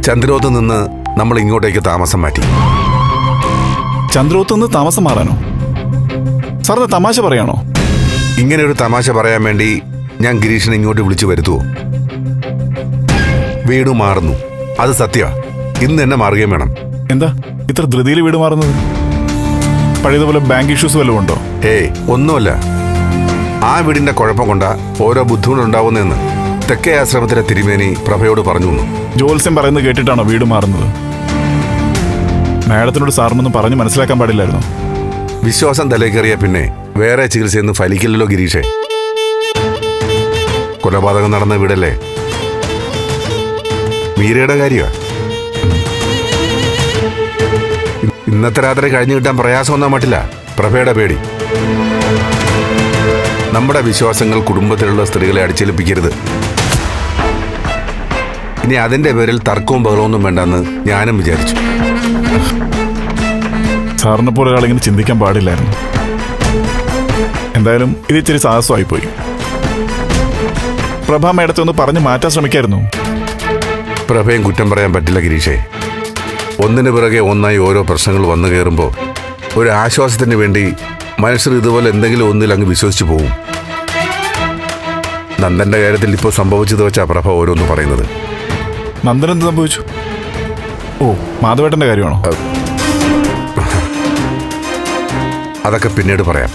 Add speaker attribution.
Speaker 1: ചന്ദ്രോത്ത് നിന്ന് നമ്മൾ ഇങ്ങോട്ടേക്ക് താമസം മാറ്റി.
Speaker 2: ചന്ദ്രോത്ത് നിന്ന് താമസം മാറാനോ? സാറിന് തമാശ പറയാണോ?
Speaker 1: ഇങ്ങനെ ഒരു തമാശ പറയാൻ വേണ്ടി ഞാൻ ഗിരീഷിനെ ഇങ്ങോട്ട് വിളിച്ചു വരുത്തുവോ? വീട് മാറുന്നു, അത് സത്യമാ. ഇന്ന് തന്നെ മാറുകയും വേണം.
Speaker 2: എന്താ ഇത്ര ധൃതിയിൽ വീട് മാറുന്നത്? പഴയതുപോലെ ബാങ്ക് ഇഷ്യൂസ് വല്ലതും ഉണ്ടോ?
Speaker 1: ഏയ്, ഒന്നുമല്ല. ആ വീടിന്റെ കുഴപ്പം കൊണ്ടാ ഓരോ ബുദ്ധിമുട്ടുണ്ടാവുന്നതെന്ന് തെക്കേ ആശ്രമത്തിലെ തിരുമേനി പ്രഭയോട് പറഞ്ഞു.
Speaker 2: ജോത്സ്യം പറയുന്നത് കേട്ടിട്ടാണോ വീട് മാറുന്നത്? മാഡത്തിനോട് സാറിനൊന്നും പറഞ്ഞ് മനസ്സിലാക്കാൻ പാടില്ലായിരുന്നു.
Speaker 1: വിശ്വാസം തലേക്കേറിയ പിന്നെ വേറെ ചികിത്സയൊന്നും ഫലിക്കില്ലല്ലോ ഗിരീഷേ. കൊലപാതകം നടന്ന വീടല്ലേ. മീരയുടെ കാര്യമാ. ഇന്നത്തെ രാത്രി കഴിഞ്ഞു കിട്ടാൻ പ്രയാസമൊന്നും മട്ടില്ല പ്രഭയുടെ പേടി. നമ്മുടെ വിശ്വാസങ്ങൾ കുടുംബത്തിലുള്ള സ്ത്രീകളെ അടിച്ചേൽപ്പിക്കരുത്. ഇനി അതിന്റെ പേരിൽ തർക്കവും ബഹളമൊന്നും വേണ്ടെന്ന് ഞാനും വിചാരിച്ചു.
Speaker 2: സാറിനെ പോലെ ഒരാളിങ്ങനെ ചിന്തിക്കാൻ പാടില്ലായിരുന്നു. എന്തായാലും ഇത് ഇച്ചിരി സാഹസമായിപ്പോയി. പ്രഭ മേഡത്തെ ഒന്ന് പറഞ്ഞ് മാറ്റാൻ ശ്രമിക്കായിരുന്നു.
Speaker 1: പ്രഭയും കുറ്റം പറയാൻ പറ്റില്ല ഗിരീഷേ. ഒന്നിനു പിറകെ ഒന്നായി ഓരോ പ്രശ്നങ്ങൾ വന്നു കയറുമ്പോൾ ഒരു ആശ്വാസത്തിന് വേണ്ടി മനുഷ്യർ ഇതുപോലെ എന്തെങ്കിലും ഒന്നിൽ അങ്ങ് വിശ്വസിച്ചു പോകും. നന്ദന്റെ കാര്യത്തിൽ ഇപ്പോൾ സംഭവിച്ചത് വെച്ചാ പ്രഭ ഓരോന്ന് പറയുന്നത്.
Speaker 2: നന്ദൻ എന്ത് സംഭവിച്ചു? ഓ, മാധവേട്ടന്റെ കാര്യമാണോ?
Speaker 1: അതൊക്കെ പിന്നീട് പറയാം.